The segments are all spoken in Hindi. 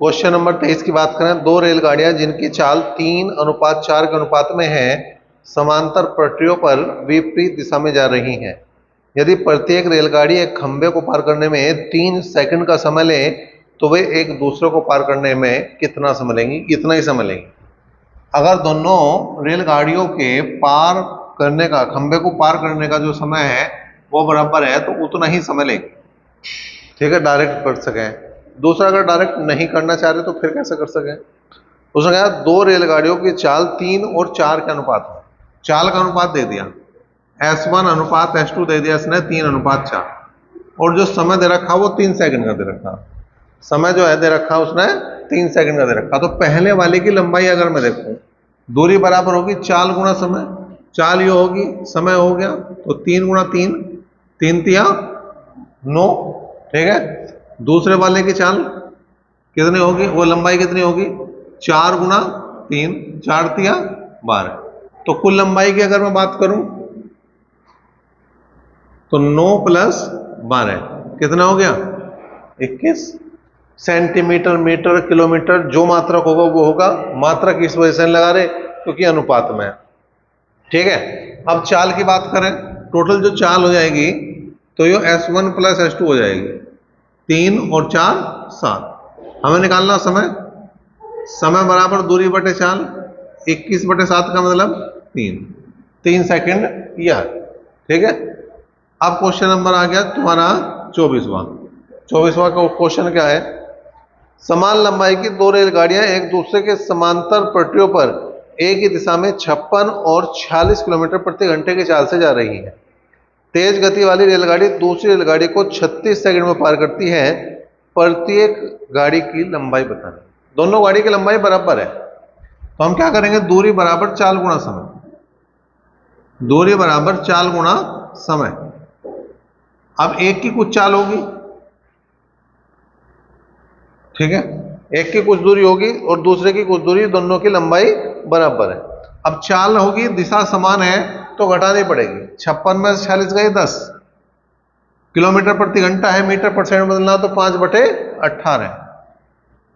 क्वेश्चन नंबर 23 की बात करें, दो रेलगाड़ियां जिनकी चाल 3:4 के अनुपात में है, समांतर पटरियों पर विपरीत दिशा में जा रही हैं। यदि प्रत्येक रेलगाड़ी एक खंभे को पार करने में 3 सेकंड का समय ले, तो वे एक दूसरे को पार करने में कितना समय लेंगी? इतना ही समय लेंगी। अगर दोनों रेलगाड़ियों के पार करने का, खंभे को पार करने का जो समय है वो बराबर है, तो उतना ही समय लेंगे। ठीक है, डायरेक्ट कर सकें। दूसरा, अगर डायरेक्ट नहीं करना चाह रहे तो फिर कैसे कर सकें? उसने कहा दो रेलगाड़ियों की चाल 3 और 4 के अनुपात में, चाल का अनुपात दे दिया, S1 अनुपात S2 दे दिया इसने 3:4, और जो समय दे रखा वो 3 सेकंड का दे रखा। समय जो है दे रखा उसने 3 सेकंड का दे रखा। तो पहले वाले की लंबाई अगर मैं देखूं, दूरी बराबर होगी चाल गुणा समय, चाल ये होगी, समय हो गया तो 3 गुणा 3, 3 तिया 9। ठीक है, दूसरे वाले की चाल कितनी होगी, वो लंबाई कितनी होगी, 4 गुणा 3, 4 तिया 12। तो कुल लंबाई की अगर मैं बात करूं तो 9 प्लस 12 कितना हो गया, 21 सेंटीमीटर, मीटर, किलोमीटर, जो मात्रक होगा वो होगा। मात्रक इस वजह से लगा रहे क्योंकि अनुपात में है। ठीक है, अब चाल की बात करें, टोटल जो चाल हो जाएगी तो ये S1 प्लस S2 हो जाएगी, 3 और 4 7। हमें निकालना समय, समय बराबर दूरी बटे चाल, 21 बटे 7 का मतलब 3 सेकंड यह। ठीक है, अब क्वेश्चन नंबर आ गया तुम्हारा 24वां। 24वां का क्वेश्चन क्या है, समान लंबाई की दो रेलगाड़ियां एक दूसरे के समांतर पटरियों पर एक ही दिशा में 56 और 46 किलोमीटर प्रति घंटे की चाल से जा रही है। तेज गति वाली रेलगाड़ी दूसरी रेलगाड़ी को 36 सेकंड में पार करती है। प्रत्येक गाड़ी की लंबाई बताना। दोनों गाड़ी की लंबाई बराबर है, तो हम क्या करेंगे, दूरी बराबर चाल गुणा समय, दूरी बराबर चाल गुणा समय। अब एक की कुछ चाल होगी, ठीक है, एक की कुछ दूरी होगी और दूसरे की कुछ दूरी, दोनों की लंबाई बराबर है। अब चाल होगी, दिशा समान है तो घटानी पड़ेगी। 56 में 46 गए 10, किलोमीटर प्रति घंटा है, मीटर पर सेकंड बदलना तो 5/18।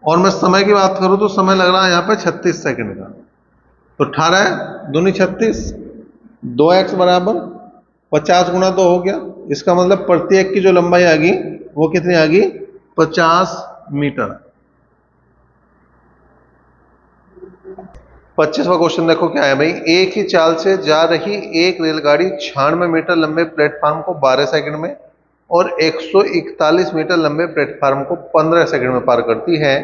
और मैं समय की बात करूं तो समय लग रहा है यहां पे 36 सेकंड का, तो 18 दूनी 36, 2x बराबर 50 गुणा 2 हो गया। इसका मतलब प्रत्येक की जो लंबाई आ गई वो कितनी आ गई, 50 मीटर। 25वां क्वेश्चन देखो क्या है भाई, एक ही चाल से जा रही एक रेलगाड़ी 96 मीटर लंबे प्लेटफार्म को 12 सेकंड में और 141 मीटर लंबे प्लेटफार्म को 15 सेकंड में पार करती है।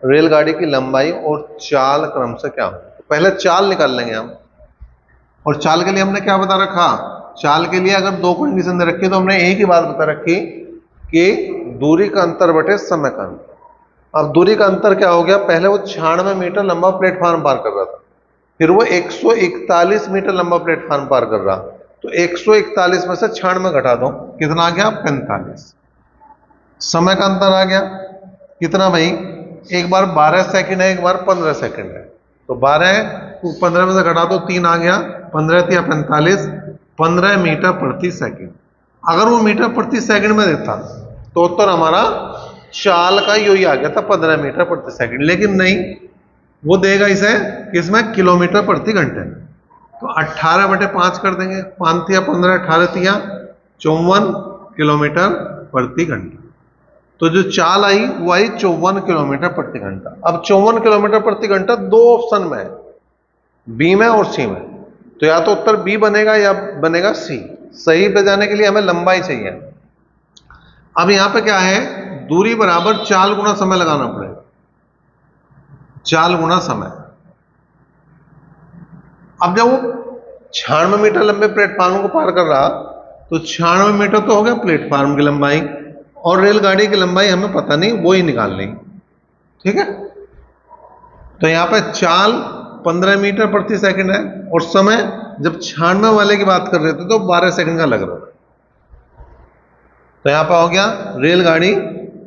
रेलगाड़ी की लंबाई और चाल क्रम से क्या हो? तो पहले चाल निकाल लेंगे हम, और चाल के लिए हमने क्या बता रखा, चाल के लिए अगर दो कंडीशन दे रखी तो हमने एक ही बात बता रखी कि दूरी का अंतर बटे समय का अंतर। अब दूरी का अंतर क्या हो गया, पहले वो 96 मीटर लंबा प्लेटफार्म पार कर रहा था, फिर वो 141 मीटर लंबा प्लेटफार्म पार कर रहा, तो 141 में से 96 घटा दो, कितना आ गया, 45। समय का अंतर आ गया कितना भाई, एक बार 12 सेकंड है, एक बार 15 सेकंड है, तो 12 को 15 में से घटा दो, 3 आ गया, 15 या 45, 15 मीटर प्रति सेकंड। अगर वो मीटर प्रति सेकंड में देता तो उत्तर हमारा चाल का यही आ गया था, 15 मीटर प्रति सेकंड। लेकिन नहीं, वो देगा इसे किसमें, किलोमीटर प्रति घंटे। तो 18/5 कर देंगे, 5 तिया 15, 18 तिया 54 किलोमीटर प्रति घंटा। तो जो चाल आई वो आई 54 किलोमीटर प्रति घंटा। अब 54 किलोमीटर प्रति घंटा दो ऑप्शन में है, बी में और सी में, तो या तो उत्तर बी बनेगा या बनेगा सी। सही पे जाने के लिए हमें लंबाई चाहिए। अब यहां पे क्या है, दूरी बराबर चाल गुणा समय लगाना पड़ेगा, चाल गुणा समय। अब जब वो 96 मीटर लंबे प्लेटफार्म को पार कर रहा तो 96 मीटर तो हो गया प्लेटफार्म की लंबाई, और रेलगाड़ी की लंबाई हमें पता नहीं, वो ही निकालनी। ठीक है, तो यहां पे चाल 15 मीटर प्रति सेकंड है और समय जब 96 वाले की बात कर रहे थे तो 12 सेकंड का लग रहा था। तो यहां पर हो गया, रेलगाड़ी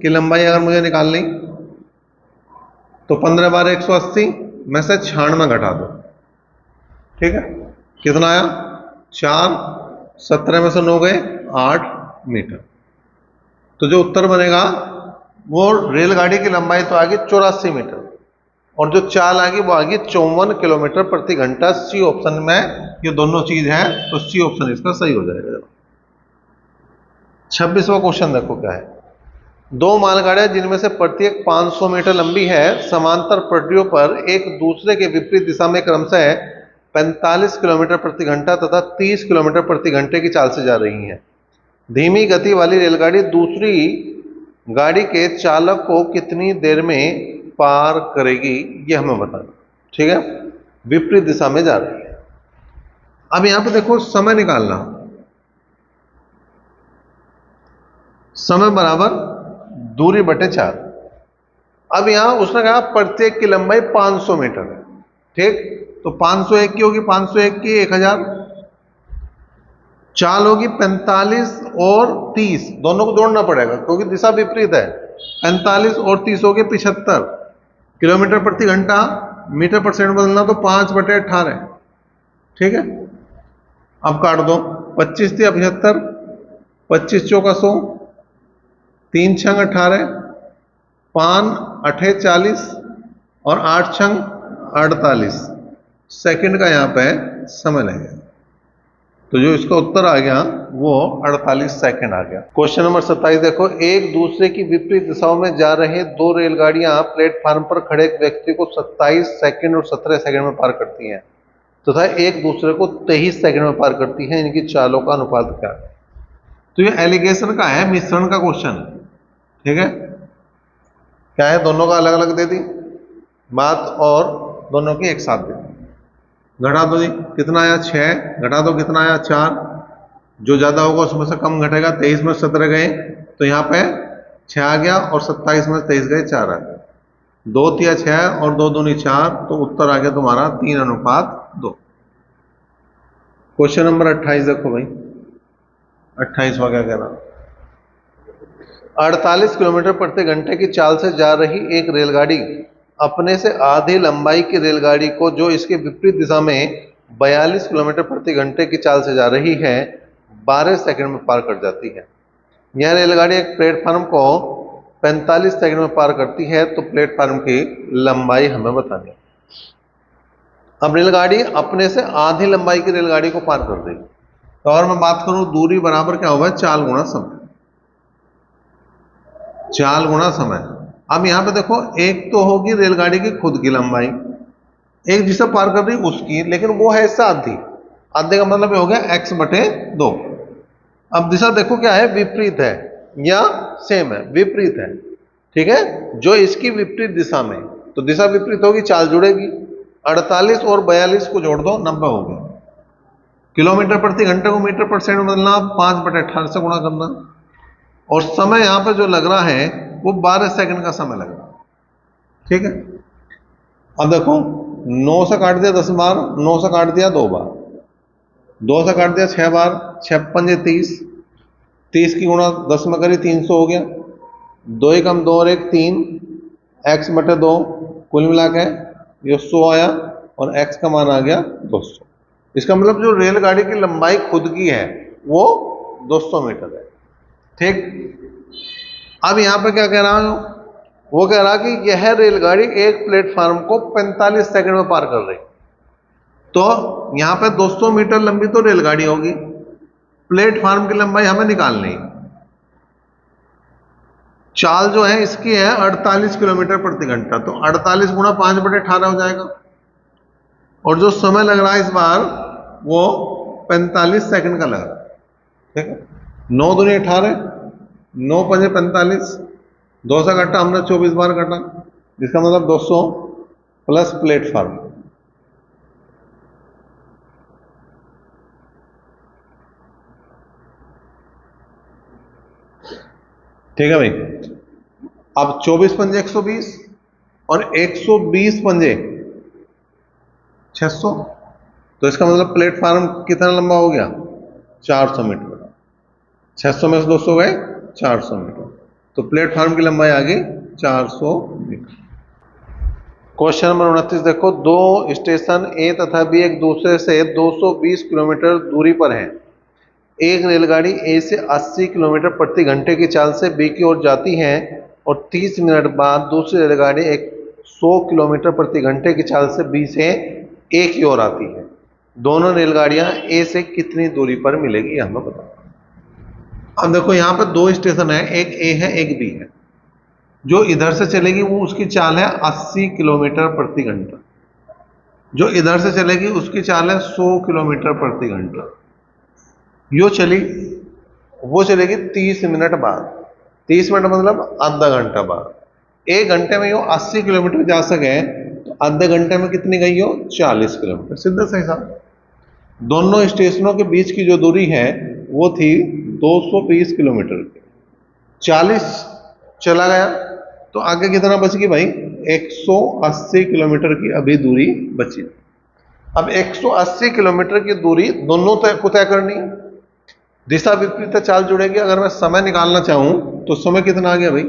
की लंबाई अगर मुझे निकालनी तो 15 बार 180 में से 96 घटा दो। ठीक है, कितना आया, 4, 17 में से 9 गए 8 मीटर। तो जो उत्तर बनेगा वो रेलगाड़ी की लंबाई तो आ गई 84 मीटर और जो चाल आ गई वो आ गई 54 किलोमीटर प्रति घंटा। सी ऑप्शन में ये दोनों चीज है, तो सी ऑप्शन इसका सही हो जाएगा। 26वां क्वेश्चन देखो क्या है। दो मालगाड़ियां जिनमें से प्रत्येक 500 मीटर लंबी है, समांतर पटरियों पर एक दूसरे के विपरीत दिशा में क्रमशः 45 किलोमीटर प्रति घंटा तथा 30 किलोमीटर प्रति घंटे की चाल से जा रही हैं। धीमी गति वाली रेलगाड़ी दूसरी गाड़ी के चालक को कितनी देर में पार करेगी, ये हमें बताना। ठीक है, विपरीत दिशा में जा रही है। अब यहां पे देखो समय निकालना, समय बराबर दूरी बटे 4। अब यहां उसने कहा प्रत्येक की लंबाई 500 मीटर है। ठीक, तो 501 की होगी 501 की 1000, चाल होगी 45 और 30, दोनों को जोड़ना पड़ेगा क्योंकि दिशा विपरीत है। 45 और 30 हो गए 75 किलोमीटर प्रति घंटा। मीटर परसेंट बदलना तो 5/18। ठीक है, अब काट दो। 25 थी 75, 25 चौका 100, 3 छंग 18, 5 8 40 और 8 छंग 48 सेकंड का यहाँ पे समय लगेगा। तो जो इसका उत्तर आ गया वो 48 सेकंड आ गया। क्वेश्चन नंबर 27 देखो। एक दूसरे की विपरीत दिशाओं में जा रहे दो रेलगाड़ियां प्लेटफार्म पर खड़े एक व्यक्ति को 27 सेकंड और 17 सेकंड में पार करती हैं तथा एक दूसरे को 23 सेकंड में पार करती हैं। इनकी चालों का अनुपात क्या है? तो ये एलिगेशन का है, मिश्रण का क्वेश्चन। ठीक है, क्या है, दोनों का अलग अलग दे दी बात और दोनों की एक साथ दे दी। घटा दो जी, कितना आया 6, घटा दो कितना आया 4, जो ज्यादा होगा उसमें से कम घटेगा। 23 में 17 गए तो यहाँ पे 6 आ गया और 27 में 23 गए 4 आ गया। 2 तिया 6 और 2 दूनी 4, तो उत्तर आ गया तुम्हारा 3:2। क्वेश्चन नंबर 28 देखो भाई। 28वां क्या कह रहा, 48 किलोमीटर प्रति घंटे की चाल से जा रही एक रेलगाड़ी अपने से आधी लंबाई की रेलगाड़ी को जो इसके विपरीत दिशा में 42 किलोमीटर प्रति घंटे की चाल से जा रही है 12 सेकंड में पार कर जाती है। यह रेलगाड़ी एक प्लेटफार्म को 45 सेकंड में पार करती है, तो प्लेटफार्म की लंबाई हमें बतानी है। अब रेलगाड़ी अपने से आधी लंबाई की रेलगाड़ी को पार कर देगी, तो और मैं बात करूं दूरी बराबर क्या होगा, चाल गुणा समय। चाल गुणा समय। अब यहां पे देखो, एक तो होगी रेलगाड़ी की खुद की लंबाई, एक जिसे पार कर रही उसकी, लेकिन वो है इससे आधी। आधे का मतलब ये हो गया x/2। अब दिशा देखो क्या है, विपरीत है या सेम है, विपरीत है। ठीक है, जो इसकी विपरीत दिशा में, तो दिशा विपरीत होगी, चाल जुड़ेगी। 48 और 42 को जोड़ दो, 90 हो गया। किलोमीटर प्रति घंटे को मीटर परसेंट में बदलना, 5/18 से गुणा करना। और समय यहां पर जो लग रहा है वो 12 सेकंड का समय लग रहा है। ठीक है, अब देखो 9 से काट दिया 10 बार, 9 से काट दिया 2 बार, 2 से काट दिया 6 बार, 6 पंजे 30, 30 की गुणा 10 में करी 300 हो गया। 2 एकम 2 और 1 3, x/2, कुल मिला के ये 100 आया और x का मान आ गया 200। इसका मतलब जो रेलगाड़ी की लंबाई खुद की है वो 200 मीटर है। ठीक, अब यहां पे क्या कह रहा हूं, वो कह रहा कि यह रेलगाड़ी एक प्लेटफार्म को 45 सेकंड में पार कर रही, तो यहां पे 200 मीटर लंबी तो रेलगाड़ी होगी, प्लेटफार्म की लंबाई हमें निकालनी। चाल जो है इसकी है 48 किलोमीटर प्रति घंटा, तो 48 गुणा 5/18 हो जाएगा। और जो समय लग रहा है इस बार वो 45 सेकंड का लग रहा है। ठीक है, 9 दूनी 18, 9 पंजे 45, 2 से काटा हमने 24 बार काटा, जिसका मतलब 200 प्लस प्लेटफार्म। ठीक है भाई, अब 24 पंजे 120 और 120 पंजे 600, तो इसका मतलब प्लेटफार्म कितना लंबा हो गया, 400 मीटर। 600 में से 200 गए 400 मीटर, तो प्लेटफार्म की लंबाई आ गई 400 मीटर। क्वेश्चन नंबर 29 देखो। दो स्टेशन ए तथा बी एक दूसरे से 220 किलोमीटर दूरी पर हैं। एक रेलगाड़ी ए से 80 किलोमीटर प्रति घंटे की चाल से बी की ओर जाती है और 30 मिनट बाद दूसरी रेलगाड़ी 100 किलोमीटर प्रति घंटे की चाल से बी से ए की ओर आती है। दोनों रेलगाड़ियां ए से कितनी दूरी पर मिलेगी, यह हमें बताओ। अब देखो यहाँ पर दो स्टेशन है, एक ए है एक बी है। जो इधर से चलेगी वो उसकी चाल है 80 किलोमीटर प्रति घंटा, जो इधर से चलेगी उसकी चाल है 100 किलोमीटर प्रति घंटा। यो चली, वो चलेगी 30 मिनट बाद। 30 मिनट मतलब आधा घंटा बाद। एक घंटे में यो 80 किलोमीटर जा सके तो आधे घंटे में कितनी गई हो, 40 किलोमीटर। सीधा सा हिसाब। दोनों स्टेशनों के बीच की जो दूरी है वो थी 220 किलोमीटर की। 40 चला गया तो आगे कितना बच गई भाई, 180 किलोमीटर की अभी दूरी बची। अब 180 किलोमीटर की दूरी दोनों को तय करनी है। दिशा विपरीत चाल जुड़ेगी। अगर मैं समय निकालना चाहूं तो समय कितना आ गया भाई,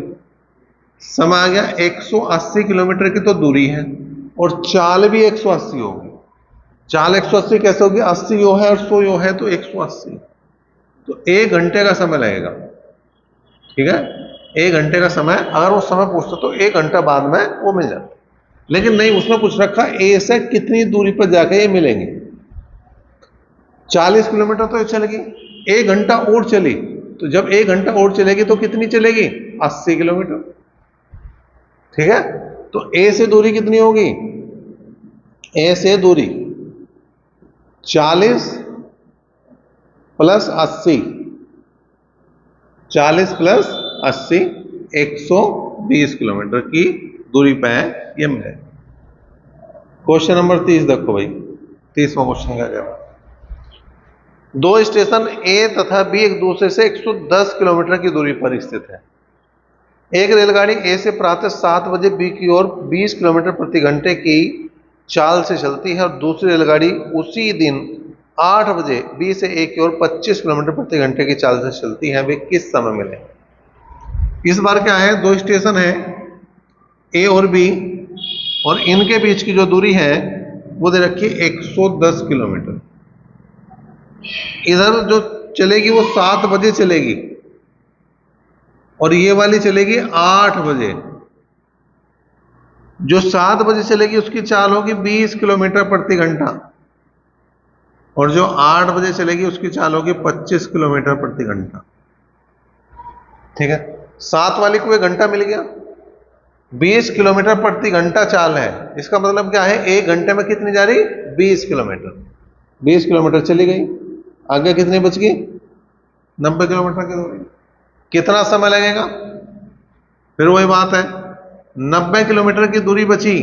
समय आ गया 180 किलोमीटर की तो दूरी है और चाल भी 180 होगी। चाल 180 कैसे होगी, 80 यो है और 100 यो है तो 180, तो 1 घंटे का समय लगेगा। ठीक है, 1 घंटे का समय। अगर वो समय पूछता तो 1 घंटा बाद में वो मिल जाता, लेकिन नहीं, उसने कुछ रखा ए से कितनी दूरी पर जाकर ये मिलेंगे। 40 किलोमीटर तो ये चलेगी, 1 घंटा और चली, तो जब 1 घंटा और चलेगी तो कितनी चलेगी, 80 किलोमीटर। ठीक है, तो ए से दूरी कितनी होगी, ए से दूरी 40 प्लस 80, 40 प्लस 80 120 किलोमीटर की दूरी पे है ये मिले। क्वेश्चन नंबर 30 देखो भाई, 30वां क्वेश्चन क्या कह रहा है। दो स्टेशन ए तथा बी एक दूसरे से 110 किलोमीटर की दूरी पर स्थित है। एक रेलगाड़ी ए से प्रातः 7 बजे बी की ओर 20 किलोमीटर प्रति घंटे की चाल से चलती है और दूसरी रेलगाड़ी उसी दिन 8 बजे बी से ए की ओर 25 किलोमीटर प्रति घंटे की चाल से चलती है। वे किस समय मिले। इस बार क्या है, दो स्टेशन है ए और बी और इनके बीच की जो दूरी है वो दे रखी है 110 किलोमीटर। इधर जो चलेगी वो 7 बजे चलेगी और ये वाली चलेगी 8 बजे। जो 7 बजे चलेगी उसकी चाल होगी 20 किलोमीटर प्रति घंटा और जो 8 बजे चलेगी उसकी चाल होगी 25 किलोमीटर प्रति घंटा। ठीक है, 7 वाली को 1 घंटा मिल गया, 20 किलोमीटर प्रति घंटा चाल है। इसका मतलब क्या है, 1 घंटे में कितनी जा रही, 20 किलोमीटर। 20 किलोमीटर चली गई, आगे कितनी बच गई, 90 किलोमीटर की दूरी। कितना समय लगेगा, फिर वही बात है, 90 किलोमीटर की दूरी बची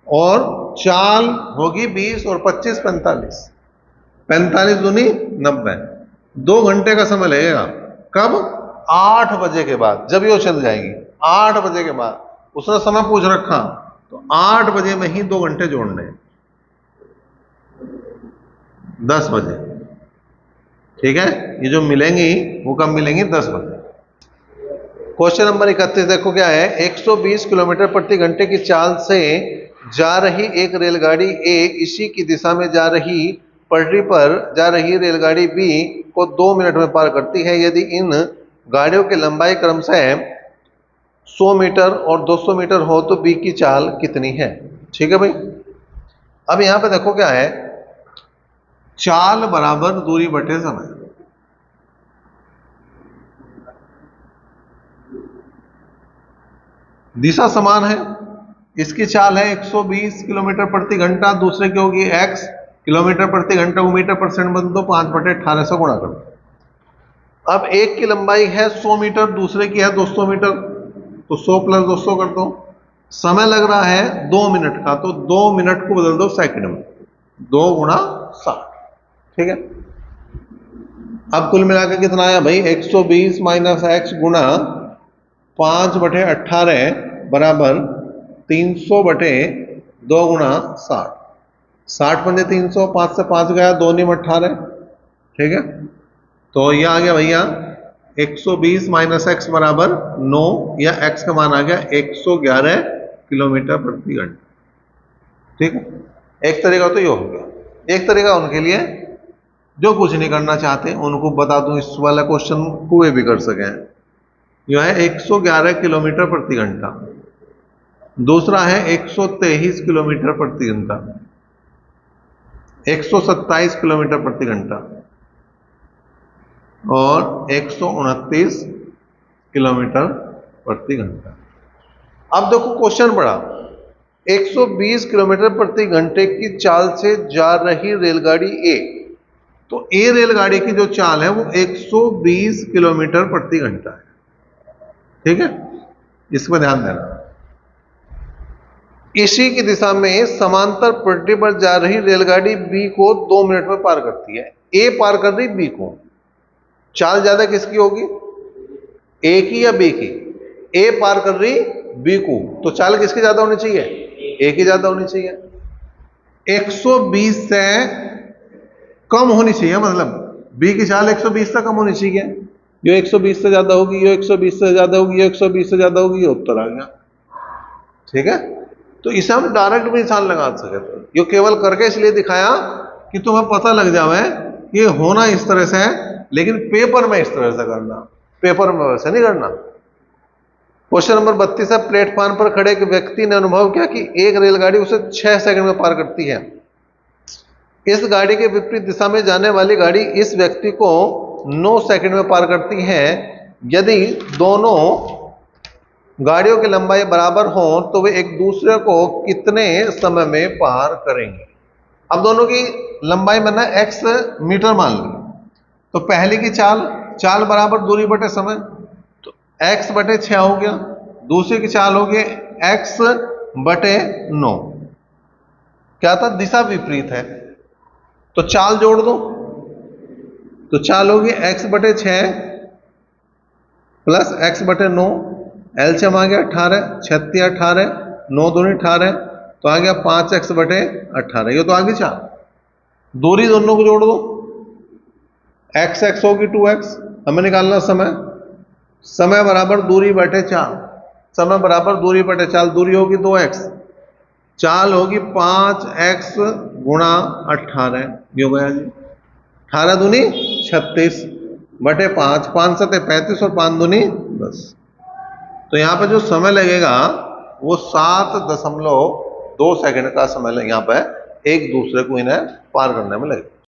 और चाल होगी 20 और 25 45, 45 दूनी 90, 2 घंटे का समय लगेगा। कब, 8 बजे के बाद, जब ये चल जाएगी 8 बजे के बाद। उसने समय पूछ रखा तो 8 बजे में ही 2 घंटे जोड़ने, 10 बजे। ठीक है, ये जो मिलेंगी वो कब मिलेंगी, 10 बजे। क्वेश्चन नंबर 31 देखो क्या है, 120 किलोमीटर प्रति घंटे की चाल से जा रही एक रेलगाड़ी ए इसी की दिशा में जा रही पटरी पर जा रही रेलगाड़ी बी को 2 मिनट में पार करती है। यदि इन गाड़ियों की लंबाई क्रमशः 100 मीटर और 200 मीटर हो तो बी की चाल कितनी है। ठीक है भाई, अब यहां पे देखो क्या है, चाल बराबर दूरी बटे समय। दिशा समान है, इसकी चाल है 120 किलोमीटर प्रति घंटा, दूसरे की होगी x किलोमीटर प्रति घंटा को मीटर परसेंट बदल दो, 5/18 से गुणा कर दो। अब एक की लंबाई है 100 मीटर, दूसरे की है 200 मीटर, तो 100 प्लस 200 कर दो। समय लग रहा है 2 मिनट का, तो 2 मिनट को बदल दो सेकंड में, 2 गुणा 60। ठीक है, अब कुल मिलाकर कितना आया भाई, 120 माइनस एक्स गुणा 5/18 बराबर 300/2 गुणा 60। 60 पंजे 300, 5 से 5 गया, 2 नीम 18। ठीक है, तो यह आ गया भैया 120 माइनस एक्स बराबर 9, या एक्स का मान आ गया 111 किलोमीटर प्रति घंटा। ठीक है, एक तरीका तो ये हो गया। एक तरीका उनके लिए जो कुछ नहीं करना चाहते, उनको बता दूं इस वाला क्वेश्चन को वे भी कर सकें। जो है 111 किलोमीटर प्रति घंटा, दूसरा है 123 किलोमीटर प्रति घंटा, 127 किलोमीटर प्रति घंटा और 129 किलोमीटर प्रति घंटा। अब देखो क्वेश्चन बड़ा, 120 किलोमीटर प्रति घंटे की चाल से जा रही रेलगाड़ी ए, तो ए रेलगाड़ी की जो चाल है वो 120 किलोमीटर प्रति घंटा है। ठीक है, इसमें ध्यान देना। इसी की दिशा में समांतर पटरी पर जा रही रेलगाड़ी बी को 2 मिनट में पार करती है। ए पार कर रही बी को, चाल ज्यादा किसकी होगी, ए की या बी की? ए पार कर रही बी को, तो चाल किसकी ज्यादा होनी चाहिए, ए की ज्यादा होनी चाहिए। 120 से कम होनी चाहिए, मतलब बी की चाल 120 से कम होनी चाहिए। जो 120 से ज्यादा होगी, ये 120 से ज्यादा होगी, ये 120 से ज्यादा होगी, ये उत्तर आ गया। ठीक है, तो इसे हम डायरेक्ट भी निशान लगा सकते थे, ये केवल करके इसलिए दिखाया कि तुम्हें पता लग जावे ये होना इस तरह से है, लेकिन पेपर में इस तरह से करना, पेपर में वैसे नहीं करना। क्वेश्चन नंबर 32 है, प्लेटफॉर्म पर खड़े एक व्यक्ति ने अनुभव किया कि एक रेलगाड़ी उसे 6 सेकंड में पार करती है। इस गाड़ी के विपरीत दिशा में जाने वाली गाड़ी इस व्यक्ति को 9 सेकंड में पार करती है। यदि दोनों गाड़ियों की लंबाई बराबर हो तो वे एक दूसरे को कितने समय में पार करेंगे? अब दोनों की लंबाई मैंने x मीटर मान ली, तो पहले की चाल बराबर दूरी बटे समय, तो x बटे 6 हो गया। दूसरे की चाल हो गई x बटे 9, क्या था, दिशा विपरीत है, तो चाल जोड़ दो, तो चाल होगी x बटे 6 प्लस x बटे 9, एलसीएम आ गया 18, 36 18, 9 दूनी 18, तो आ गया 5x बटे 18, ये तो आ गई चाल। दूरी दोनों को जोड़ दो, x होगी 2x, हमें निकालना समय बराबर दूरी बटे चाल, समय बराबर दूरी बटे चाल, दूरी होगी 2x, चाल होगी 5x गुणा 18, ये हो गया जी 18 दूनी 36 बटे 5, 5 सते 35 और 5 दूनी 10। तो यहाँ पे जो समय लगेगा वो 7.2 सेकंड का समय यहाँ पे एक दूसरे को इन्हें पार करने में लगेगा।